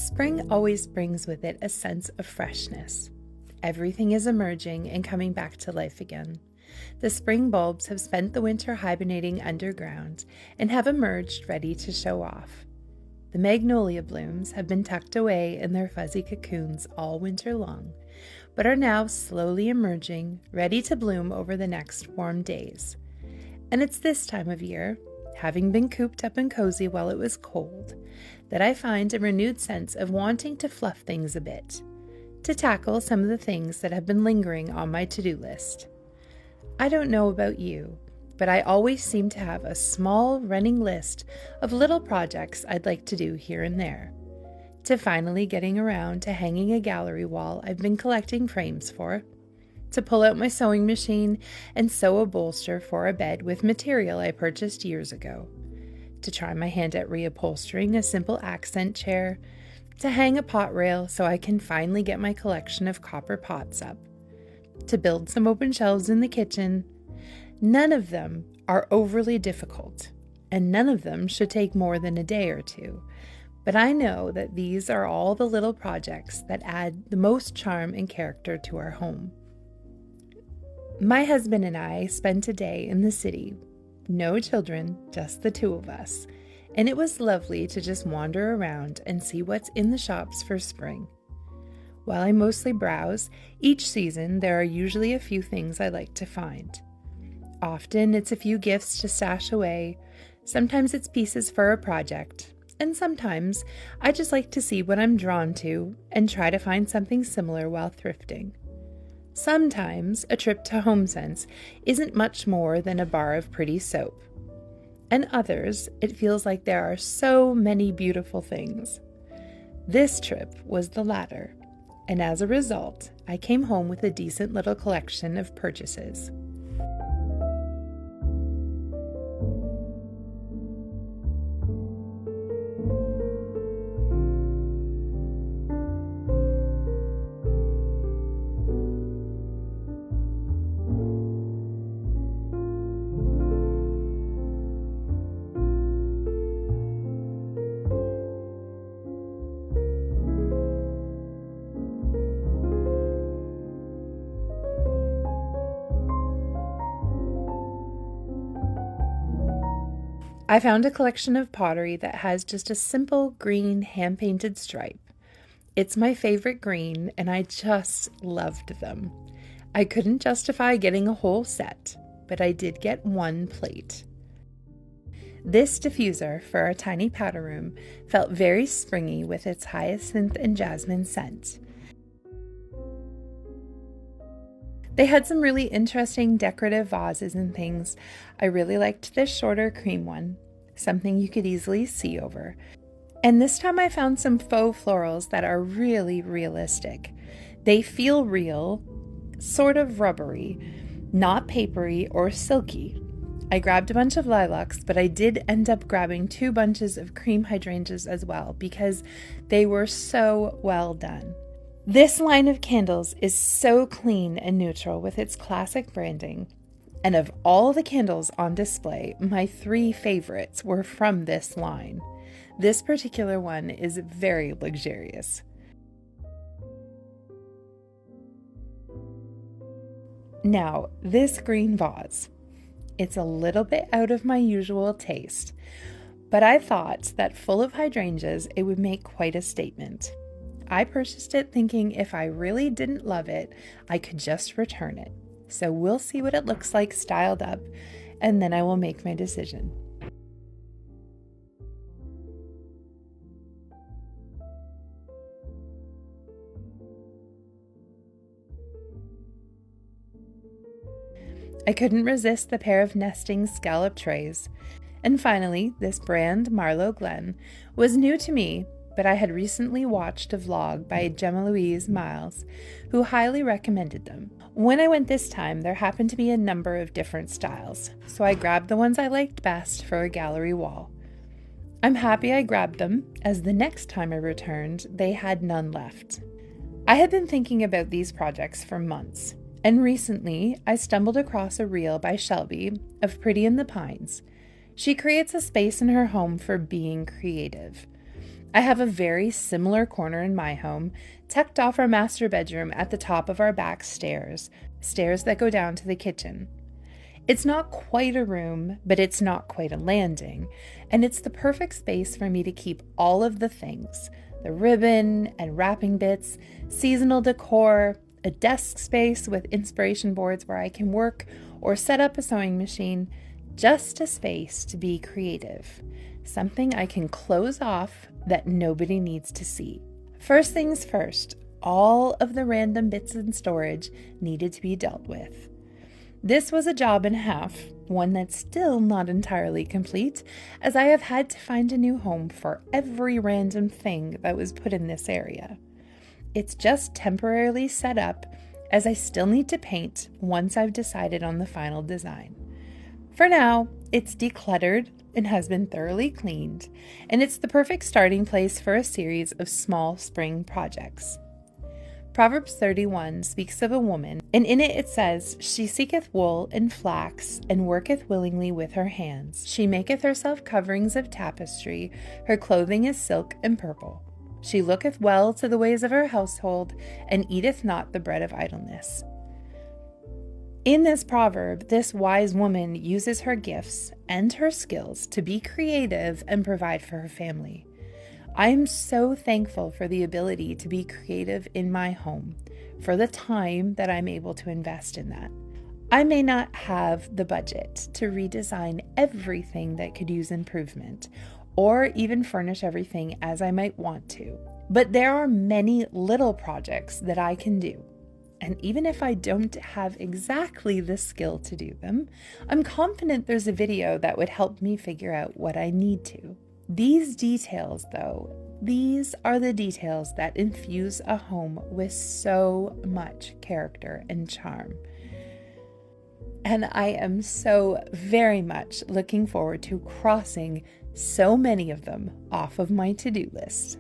Spring always brings with it a sense of freshness. Everything is emerging and coming back to life again. The spring bulbs have spent the winter hibernating underground and have emerged ready to show off. The magnolia blooms have been tucked away in their fuzzy cocoons all winter long, but are now slowly emerging, ready to bloom over the next warm days. And it's this time of year, having been cooped up and cozy while it was cold, that I find a renewed sense of wanting to fluff things a bit, to tackle some of the things that have been lingering on my to-do list. I don't know about you, but I always seem to have a small running list of little projects I'd like to do here and there, to finally getting around to hanging a gallery wall I've been collecting frames for, to pull out my sewing machine and sew a bolster for a bed with material I purchased years ago, to try my hand at reupholstering a simple accent chair, to hang a pot rail so I can finally get my collection of copper pots up, to build some open shelves in the kitchen. None of them are overly difficult, and none of them should take more than a day or two, but I know that these are all the little projects that add the most charm and character to our home. My husband and I spent a day in the city. No children, just the two of us, and it was lovely to just wander around and see what's in the shops for spring. While I mostly browse, each season there are usually a few things I like to find. Often it's a few gifts to stash away, sometimes it's pieces for a project, and sometimes I just like to see what I'm drawn to and try to find something similar while thrifting. Sometimes a trip to Homesense isn't much more than a bar of pretty soap. And others, it feels like there are so many beautiful things. This trip was the latter, and as a result, I came home with a decent little collection of purchases. I found a collection of pottery that has just a simple green hand-painted stripe. It's my favorite green, and I just loved them. I couldn't justify getting a whole set, but I did get one plate. This diffuser for our tiny powder room felt very springy with its hyacinth and jasmine scent. They had some really interesting decorative vases and things. I really liked this shorter cream one, something you could easily see over. And this time I found some faux florals that are really realistic. They feel real, sort of rubbery, not papery or silky. I grabbed a bunch of lilacs, but I did end up grabbing 2 bunches of cream hydrangeas as well because they were so well done. This line of candles is so clean and neutral with its classic branding, and of all the candles on display, my 3 favorites were from this line. This particular one is very luxurious. Now, this green vase. It's a little bit out of my usual taste, but I thought that full of hydrangeas, it would make quite a statement. I purchased it thinking if I really didn't love it, I could just return it. So we'll see what it looks like styled up, and then I will make my decision. I couldn't resist the pair of nesting scallop trays. And finally, this brand, Marlow Glen, was new to me, but I had recently watched a vlog by Gemma Louise Miles, who highly recommended them. When I went this time, there happened to be a number of different styles, so I grabbed the ones I liked best for a gallery wall. I'm happy I grabbed them, as the next time I returned, they had none left. I had been thinking about these projects for months, and recently I stumbled across a reel by Shelby of Pretty in the Pines. She creates a space in her home for being creative. I have a very similar corner in my home, tucked off our master bedroom at the top of our back stairs that go down to the kitchen. It's not quite a room, but it's not quite a landing, and it's the perfect space for me to keep all of the things, the ribbon and wrapping bits, seasonal decor, a desk space with inspiration boards where I can work or set up a sewing machine, just a space to be creative, something I can close off that nobody needs to see. First things first, all of the random bits in storage needed to be dealt with. This was a job and a half, one that's still not entirely complete, as I have had to find a new home for every random thing that was put in this area. It's just temporarily set up, as I still need to paint once I've decided on the final design. For now, it's decluttered and has been thoroughly cleaned, and it's the perfect starting place for a series of small spring projects. Proverbs 31 speaks of a woman, and in it says, "She seeketh wool and flax, and worketh willingly with her hands. She maketh herself coverings of tapestry, her clothing is silk and purple. She looketh well to the ways of her household, and eateth not the bread of idleness." In this proverb, this wise woman uses her gifts and her skills to be creative and provide for her family. I am so thankful for the ability to be creative in my home, for the time that I'm able to invest in that. I may not have the budget to redesign everything that could use improvement, or even furnish everything as I might want to, but there are many little projects that I can do. And even if I don't have exactly the skill to do them, I'm confident there's a video that would help me figure out what I need to. These details, though, these are the details that infuse a home with so much character and charm. And I am so very much looking forward to crossing so many of them off of my to-do list.